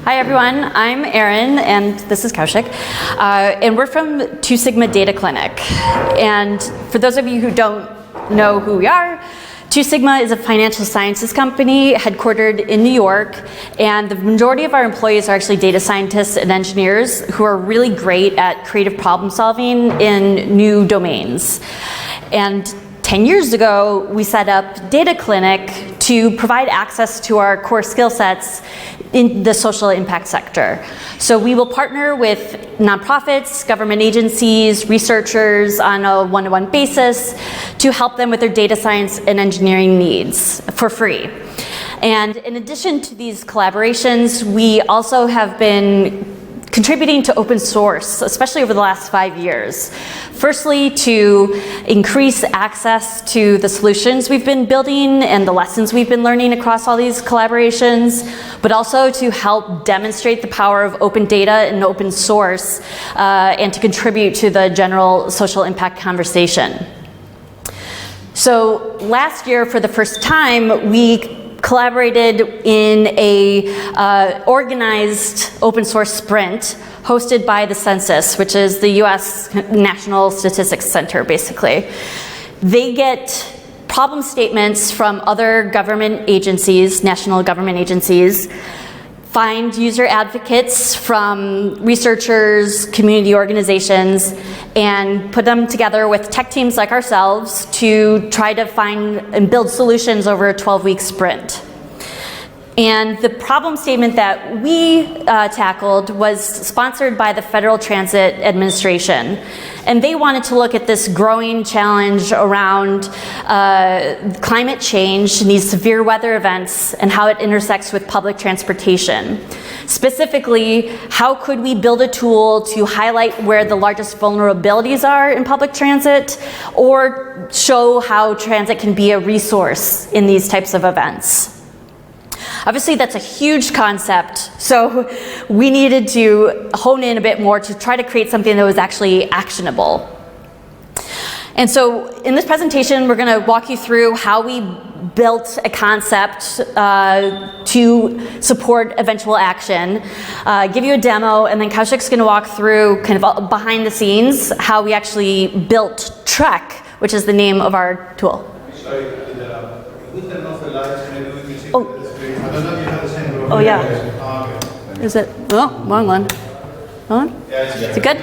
Hi everyone, I'm Erin and this is Kaushik. And we're from 2 Sigma Data Clinic. And for those of you who don't know who we are, 2 Sigma is a financial sciences company headquartered in New York, and the majority of our employees are actually data scientists and engineers who are really great at creative problem solving in new domains. And 10 years ago, we set up Data Clinic to provide access to our core skill sets in the social impact sector. So we will partner with nonprofits, government agencies, researchers on a one-to-one basis to help them with their data science and engineering needs for free. And in addition to these collaborations, we also have been contributing to open source, especially over the last 5 years. Firstly, to increase access to the solutions we've been building and the lessons we've been learning across all these collaborations, but also to help demonstrate the power of open data and open source and to contribute to the general social impact conversation. So last year, for the first time, we collaborated in a organized open source sprint hosted by the Census, which is the US National Statistics Center, basically. They get problem statements from other government agencies, national government agencies, find user advocates from researchers, community organizations, and put them together with tech teams like ourselves to try to find and build solutions over a 12-week sprint. And the problem statement that we tackled was sponsored by the Federal Transit Administration. And they wanted to look at this growing challenge around climate change and these severe weather events and how it intersects with public transportation. Specifically, how could we build a tool to highlight where the largest vulnerabilities are in public transit, or show how transit can be a resource in these types of events? Obviously, that's a huge concept, so we needed to hone in a bit more to try to create something that was actually actionable. And so in this presentation, we're going to walk you through how we built a concept to support eventual action, give you a demo, and then Kaushik's going to walk through kind of behind the scenes how we actually built TREC, which is the name of our tool. Sorry, we turn off the lights, maybe we can see Oh. the screen. I don't know if you have the same room. Oh, yeah. Okay. Is it? Oh, wrong one. On? Yeah, Is it good?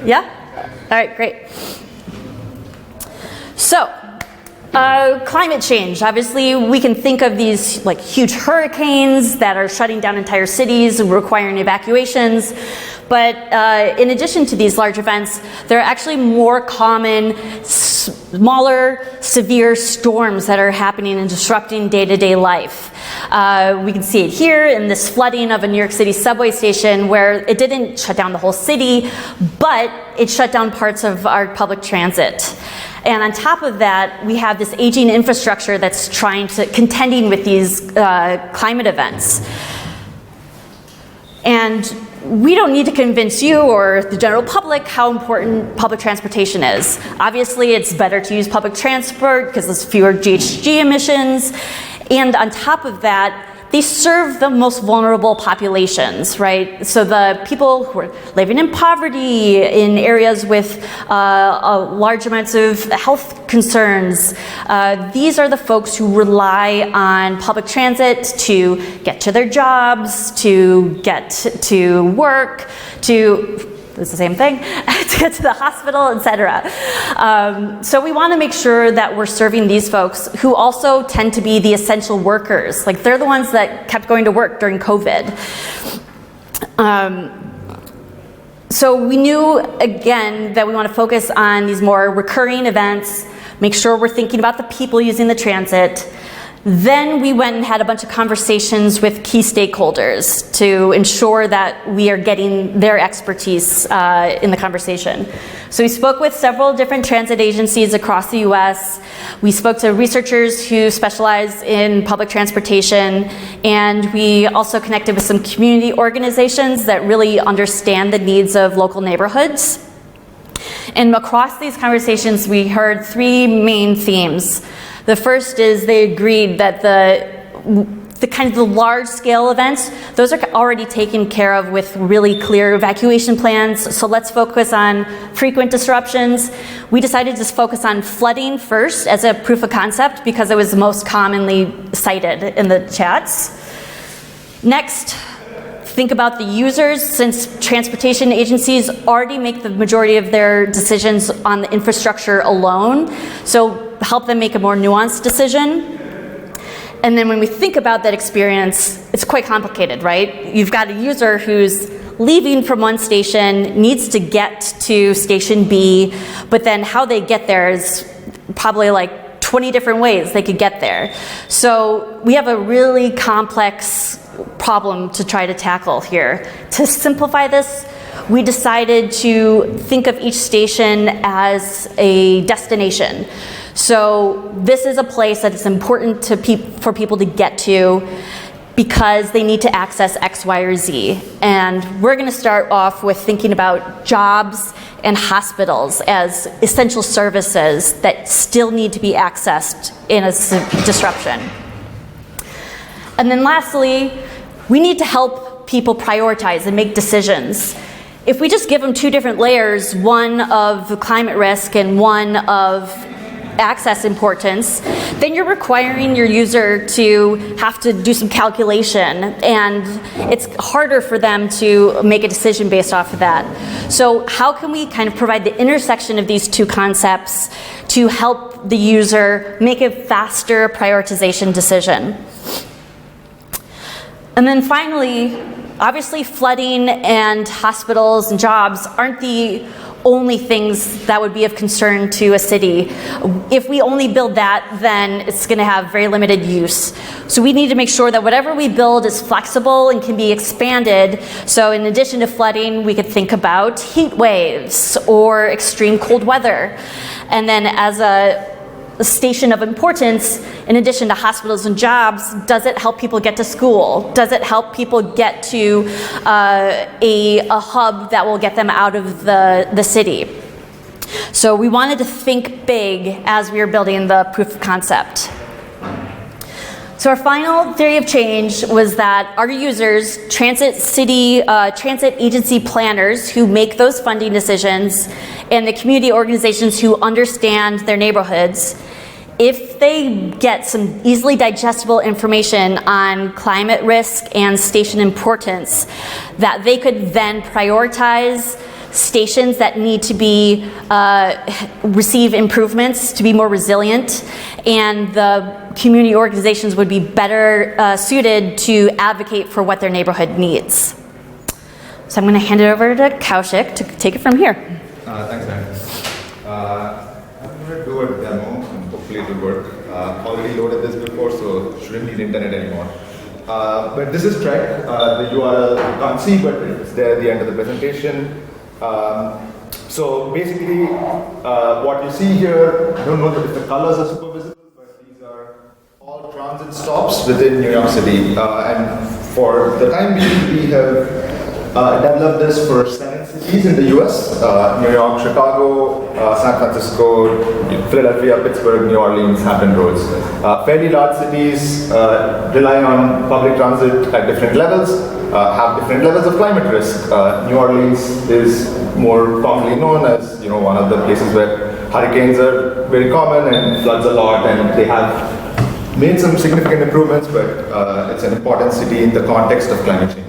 Yeah? All right, great. So, climate change. Obviously, we can think of these like huge hurricanes that are shutting down entire cities and requiring evacuations. But in addition to these large events, there are actually more common, smaller, severe storms that are happening and disrupting day-to-day life. We can see it here in this flooding of a New York City subway station where it didn't shut down the whole city, but it shut down parts of our public transit. And on top of that, we have this aging infrastructure that's contending with these climate events. And we don't need to convince you or the general public how important public transportation is. Obviously, it's better to use public transport because there's fewer GHG emissions. And on top of that, they serve the most vulnerable populations, right? So the people who are living in poverty, in areas with large amounts of health concerns, these are the folks who rely on public transit to get to their jobs, to get to work, it's the same thing, to get to the hospital, etc. So we want to make sure that we're serving these folks who also tend to be the essential workers. Like they're the ones that kept going to work during COVID. So we knew, again, that we want to focus on these more recurring events, make sure we're thinking about the people using the transit. Then we went and had a bunch of conversations with key stakeholders to ensure that we are getting their expertise in the conversation. So we spoke with several different transit agencies across the US. We spoke to researchers who specialize in public transportation, and we also connected with some community organizations that really understand the needs of local neighborhoods. And across these conversations, we heard 3 main themes. The first is they agreed that the the kind of the large scale events, those are already taken care of with really clear evacuation plans. So let's focus on frequent disruptions. We decided to just focus on flooding first as a proof of concept because it was the most commonly cited in the chats. Next, think about the users, since transportation agencies already make the majority of their decisions on the infrastructure alone. So help them make a more nuanced decision. And then when we think about that experience, it's quite complicated, right? You've got a user who's leaving from one station, needs to get to station B, but then how they get there is probably like 20 different ways they could get there. So we have a really complex problem to try to tackle here. To simplify this, we decided to think of each station as a destination. So this is a place that is important to for people to get to because they need to access X, Y, or Z. And we're going to start off with thinking about jobs and hospitals as essential services that still need to be accessed in a disruption. And then lastly, we need to help people prioritize and make decisions. If we just give them two different layers, one of climate risk and one of access importance, then you're requiring your user to have to do some calculation, and it's harder for them to make a decision based off of that. So how can we kind of provide the intersection of these two concepts to help the user make a faster prioritization decision? And then finally, obviously flooding and hospitals and jobs aren't the only things that would be of concern to a city. If we only build that, then it's going to have very limited use. So we need to make sure that whatever we build is flexible and can be expanded. So in addition to flooding, we could think about heat waves or extreme cold weather. And then as a station of importance, in addition to hospitals and jobs, does it help people get to school? Does it help people get to a hub that will get them out of the city? So we wanted to think big as we were building the proof of concept. So our final theory of change was that our users, transit agency planners who make those funding decisions, and the community organizations who understand their neighborhoods, if they get some easily digestible information on climate risk and station importance, that they could then prioritize stations that need to be receive improvements to be more resilient, and the community organizations would be better suited to advocate for what their neighborhood needs. So I'm going to hand it over to Kaushik to take it from here. Thanks, Erin. I'm going to do a demo, and hopefully it will work. Already loaded this before, so shouldn't need internet anymore. But this is TREC. The URL you can't see, but it's there at the end of the presentation. So basically, what you see here, I don't know if the colors are super visible, but these are all transit stops within New York City. And for the time being, we have developed this for 7 cities in the US, New York, Chicago, San Francisco, Philadelphia, Pittsburgh, New Orleans, Hampton Roads. Fairly large cities rely on public transit at different levels, have different levels of climate risk. New Orleans is more commonly known as one of the places where hurricanes are very common and floods a lot, and they have made some significant improvements, but it's an important city in the context of climate change.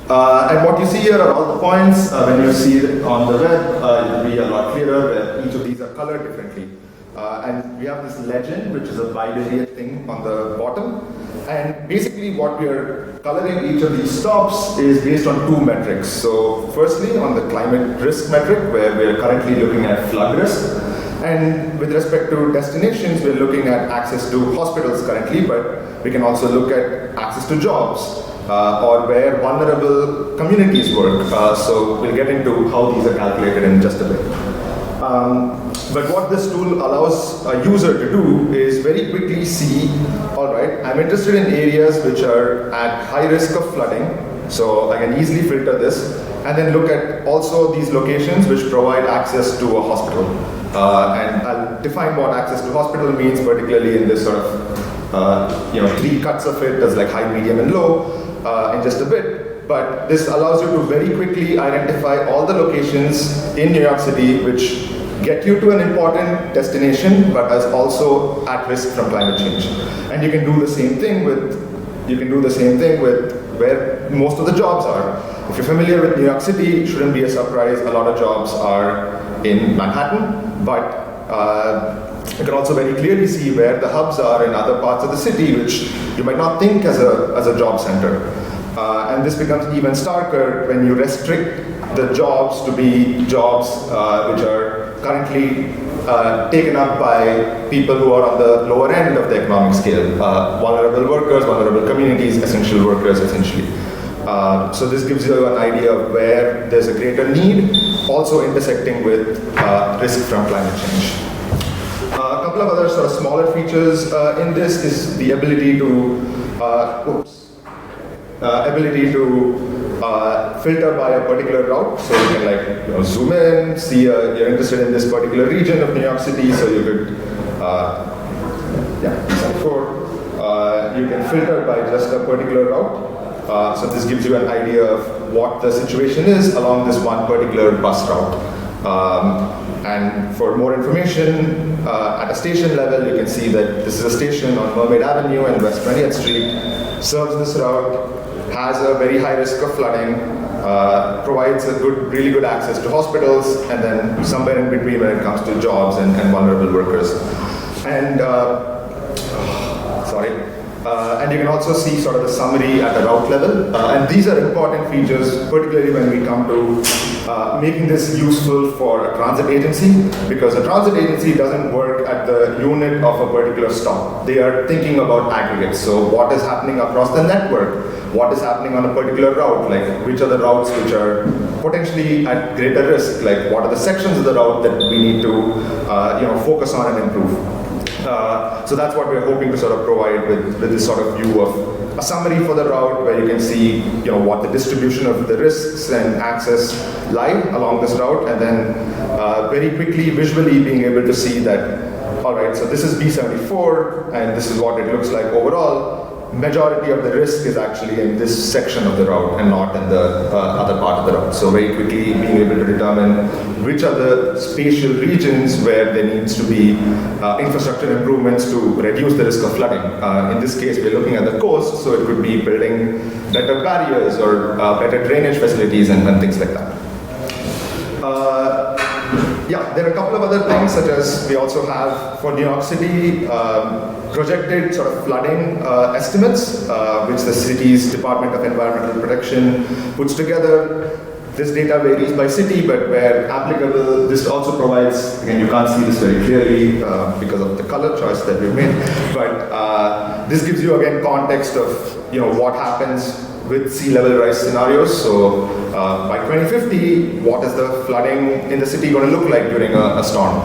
And what you see here are all the points. When you see it on the web, it will be a lot clearer where each of these are colored differently. And we have this legend, which is a bivariate thing on the bottom. And basically what we are coloring each of these stops is based on 2 metrics. So firstly, on the climate risk metric, where we are currently looking at flood risk. And with respect to destinations, we're looking at access to hospitals currently, but we can also look at access to jobs. Or where vulnerable communities work. So we'll get into how these are calculated in just a bit. But what this tool allows a user to do is very quickly see, all right, I'm interested in areas which are at high risk of flooding, so I can easily filter this, and then look at also these locations which provide access to a hospital. And I'll define what access to hospital means, particularly in this sort of 3 cuts of it as like high, medium, and low in just a bit. But this allows you to very quickly identify all the locations in New York City which get you to an important destination, but is also at risk from climate change. And you can do the same thing with where most of the jobs are. If you're familiar with New York City, it shouldn't be a surprise. A lot of jobs are in Manhattan, but you can also very clearly see where the hubs are in other parts of the city, which you might not think as a job center. And this becomes even starker when you restrict the jobs to be jobs which are currently taken up by people who are on the lower end of the economic scale, vulnerable workers, vulnerable communities, essential workers, essentially. So this gives you an idea of where there's a greater need, also intersecting with risk from climate change. A couple of other sort of smaller features in this is the ability to filter by a particular route. So you can zoom in, see you're interested in this particular region of New York City, so you could, you can filter by just a particular route. So this gives you an idea of what the situation is along this one particular bus route. And for more information, at a station level, you can see that this is a station on Mermaid Avenue and West 20th Street, serves this route, has a very high risk of flooding, provides a really good access to hospitals, and then somewhere in between when it comes to jobs and vulnerable workers. And and you can also see sort of the summary at the route level. And these are important features, particularly when we come to making this useful for a transit agency, because a transit agency doesn't work at the unit of a particular stop. They are thinking about aggregates. So what is happening across the network? What is happening on a particular route? Like which are the routes which are potentially at greater risk? Like what are the sections of the route that we need to focus on and improve? So that's what we're hoping to sort of provide with this sort of view of a summary for the route, where you can see what the distribution of the risks and access lie along this route, and then very quickly visually being able to see that, all right, so this is B74 and this is what it looks like overall. Majority of the risk is actually in this section of the route and not in the other part of the route. So very quickly being able to determine which are the spatial regions where there needs to be infrastructure improvements to reduce the risk of flooding. In this case, we're looking at the coast, so it could be building better barriers or better drainage facilities and things like that. There are a couple of other things, such as we also have for New York City projected sort of flooding estimates, which the city's Department of Environmental Protection puts together. This data varies by city, but where applicable, this also provides, again, you can't see this very clearly because of the color choice that we've made, but this gives you, again, context of what happens with sea level rise scenarios. So by 2050, what is the flooding in the city going to look like during a storm?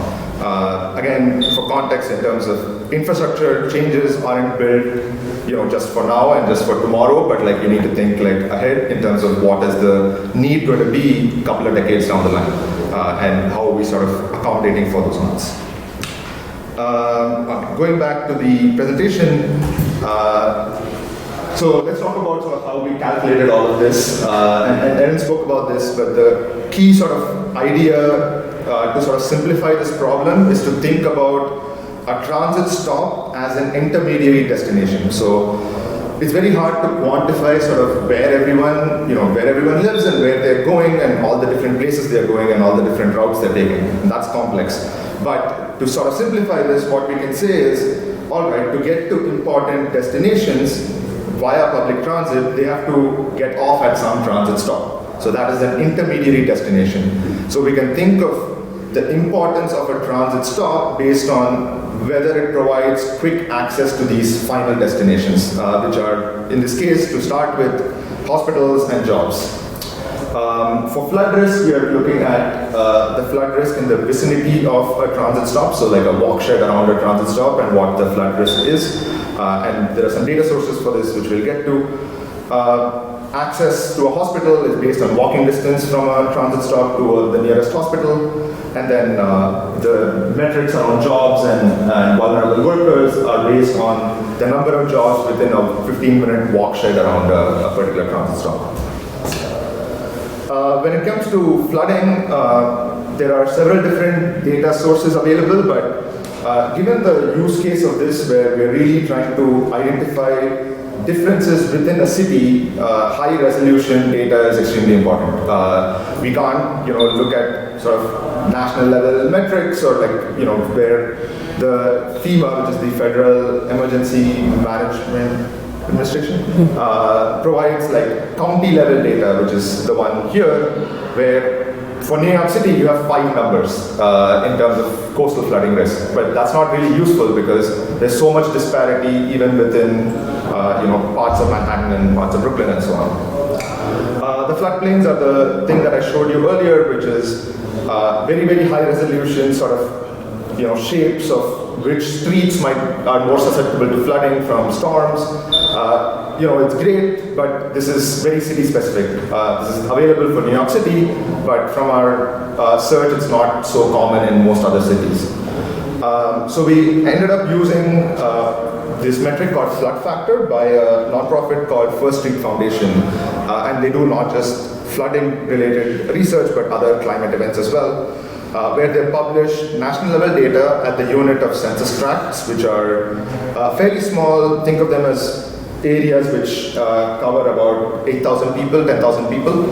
Again, for context, in terms of infrastructure, changes aren't built, just for now and just for tomorrow, but you need to think ahead in terms of what is the need going to be a couple of decades down the line, and how are we sort of accommodating for those needs. Going back to the presentation, so let's talk about sort of how we calculated all of this. And Erin spoke about this, but the key sort of idea to sort of simplify this problem is to think about a transit stop as an intermediary destination. So it's very hard to quantify sort of where everyone lives and where they're going and all the different places they're going and all the different routes they're taking. And that's complex. But to sort of simplify this, what we can say is, all right, to get to important destinations via public transit, they have to get off at some transit stop. So that is an intermediary destination. So we can think of the importance of a transit stop based on whether it provides quick access to these final destinations, which are, in this case, to start with, hospitals and jobs. For flood risk, we are looking at the flood risk in the vicinity of a transit stop, so like a walk shed around a transit stop and what the flood risk is. And there are some data sources for this which we'll get to. access to a hospital is based on walking distance from a transit stop to the nearest hospital. And then the metrics around jobs and vulnerable workers are based on the number of jobs within a 15-minute walk shed around a particular transit stop. When it comes to flooding, there are several different data sources available, but given the use case of this, where we're really trying to identify differences within a city, high resolution data is extremely important. We can't, look at sort of national level metrics or where the FEMA, which is the Federal Emergency Management Administration, provides county level data, which is the one here, where for New York City you have 5 numbers in terms of coastal flooding risk, but that's not really useful because there's so much disparity even within parts of Manhattan and parts of Brooklyn and so on. The floodplains are the thing that I showed you earlier, which is very, very high resolution sort of shapes of which streets are more susceptible to flooding from storms. It's great, but this is very city specific. This is available for New York City, but from our search, it's not so common in most other cities. So we ended up using this metric called flood factor by a nonprofit called First Street Foundation, and they do not just flooding related research, but other climate events as well. Where they publish national level data at the unit of census tracts, which are fairly small. Think of them as areas which cover about 8,000 people, 10,000 people.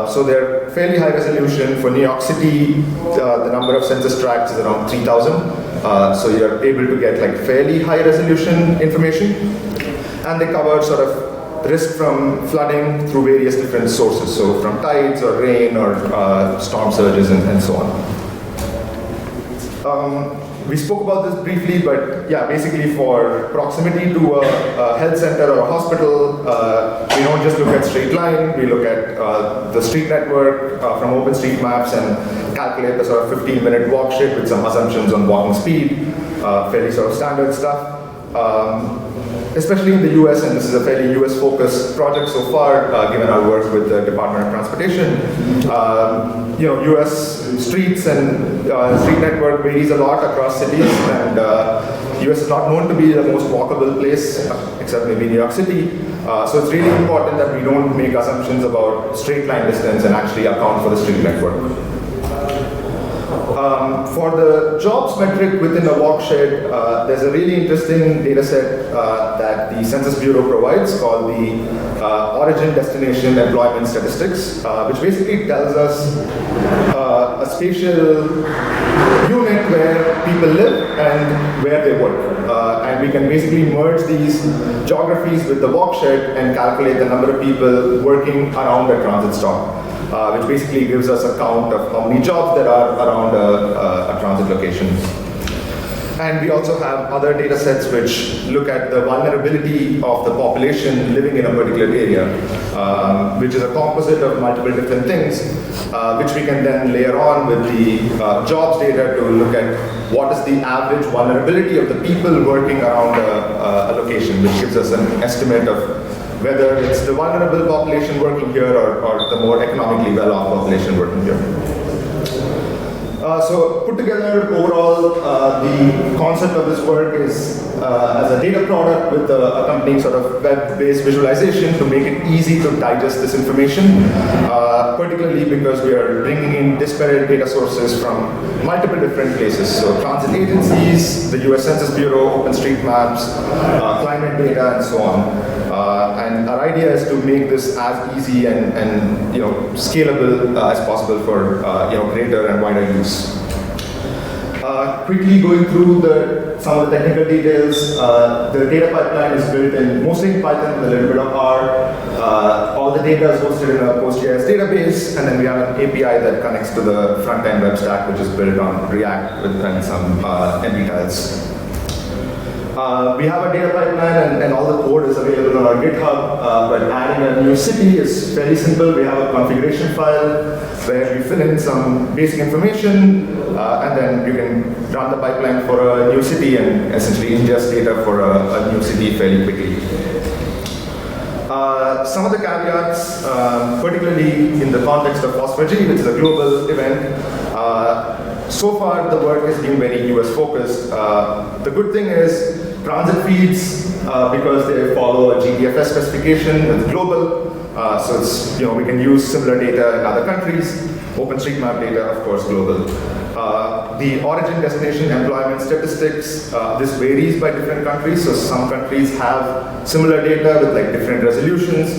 So they're fairly high resolution. For New York City, the number of census tracts is around 3,000. So you're able to get fairly high resolution information. And they cover sort of risk from flooding through various different sources, so from tides or rain or storm surges and so on. We spoke about this briefly, but yeah, basically for proximity to a health center or a hospital, we don't just look at straight line, we look at the street network from OpenStreetMaps and calculate the sort of 15-minute walk shed with some assumptions on walking speed, fairly sort of standard stuff. Especially in the US, and this is a fairly US-focused project so far, given our work with the Department of Transportation. US streets and street network varies a lot across cities, and US is not known to be the most walkable place, except maybe New York City. So it's really important that we don't make assumptions about straight line distance and actually account for the street network. For the jobs metric within a walk shed, there's a really interesting data set that the Census Bureau provides called the Origin Destination Employment Statistics, which basically tells us a spatial unit where people live and where they work. And we can basically merge these geographies with the walk shed and calculate the number of people working around a transit stop. Which basically gives us a count of how many jobs there are around a transit location. And we also have other data sets which look at the vulnerability of the population living in a particular area, which is a composite of multiple different things, which we can then layer on with the jobs data to look at what is the average vulnerability of the people working around a location, which gives us an estimate of whether it's the vulnerable population working here or the more economically well-off population working here. So put together overall, the concept of this work is as a data product with accompanying sort of web-based visualization to make it easy to digest this information, particularly because we are bringing in disparate data sources from multiple different places. So transit agencies, the US Census Bureau, OpenStreetMaps, climate data, and so on. And our idea is to make this as easy and scalable as possible for greater and wider use. Quickly going through some of the technical details, the data pipeline is built in mostly in Python with a little bit of R. All the data is hosted in a PostGIS database, and then we have an API that connects to the front-end web stack, which is built on React and some NB tiles. We have a data pipeline and all the code is available on our GitHub, but adding a new city is very simple. We have a configuration file where we fill in some basic information, and then you can run the pipeline for a new city and essentially ingest data for a new city fairly quickly. Some of the caveats, particularly in the context of Phospher-G, which is a global event, so far the work has been very US focused. The good thing is transit feeds, because they follow a GDFS specification, it's global. So it's, we can use similar data in other countries. OpenStreetMap data, of course, global. The origin, destination, employment statistics, this varies by different countries. So some countries have similar data with like different resolutions,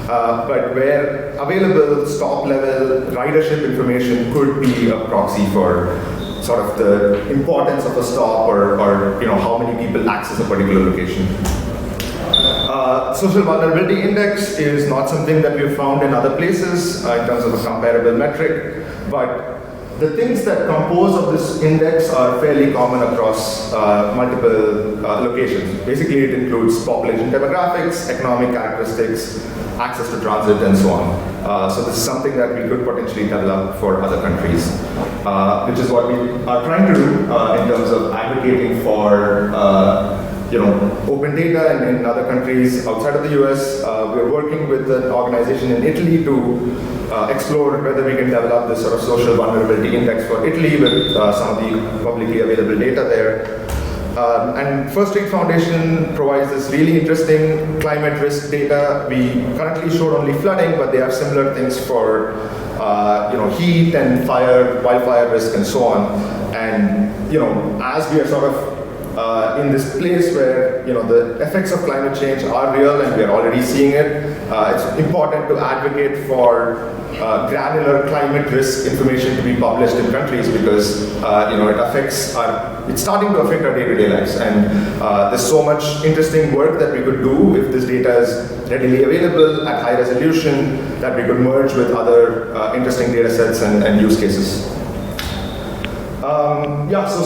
but where available stop level ridership information could be a proxy for sort of the importance of a stop or how many people access a particular location. Social vulnerability index is not something that we've found in other places in terms of a comparable metric, but the things that compose of this index are fairly common across multiple locations. Basically, it includes population demographics, economic characteristics, access to transit, and so on. So this is something that we could potentially develop for other countries, which is what we are trying to do in terms of advocating for open data in other countries outside of the US. We're working with an organization in Italy to explore whether we can develop this sort of social vulnerability index for Italy with some of the publicly available data there. And First Street Foundation provides this really interesting climate risk data. We currently showed only flooding, but they have similar things for heat and fire, wildfire risk, and so on. And as we are sort of in this place where the effects of climate change are real and we are already seeing it, it's important to advocate for granular climate risk information to be published in countries because it's starting to affect our day-to-day lives, and there's so much interesting work that we could do if this data is readily available at high resolution that we could merge with other interesting data sets and use cases.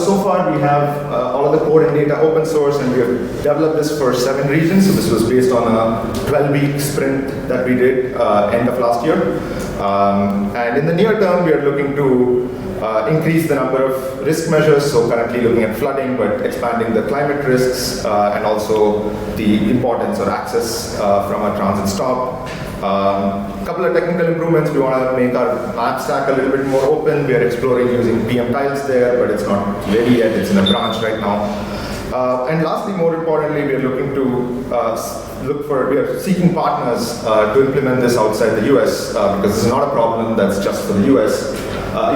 So far we have all of the code and data open source, and we have developed this for 7 regions. So this was based on a 12-week sprint that we did end of last year. And in the near term, we are looking to increase the number of risk measures. So currently looking at flooding, but expanding the climate risks and also the importance or access from a transit stop. Couple of technical improvements. We want to make our map stack a little bit more open. We are exploring using PM tiles there, but it's not ready yet. It's in a branch right now. And lastly, more importantly, we are looking to we are seeking partners to implement this outside the US because this is not a problem that's just for the US.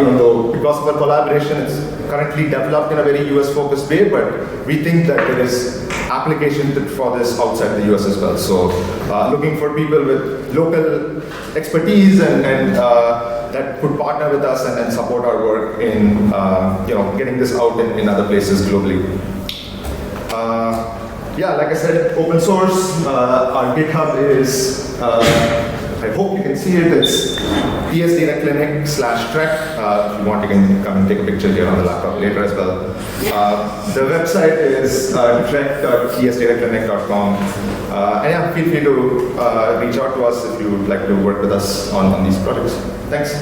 Even though because of our collaboration, it's currently developed in a very US-focused way, but we think that there is application for this outside the US as well. So looking for people with local expertise and that could partner with us and support our work in getting this out in other places globally. Like I said, open source. Our GitHub is, I hope you can see it, it's tsdataclinic/TREC. If you want, you can come and take a picture here on the laptop later as well. The website is trec.tsdataclinic.com. And feel free to reach out to us if you would like to work with us on these projects. Thanks.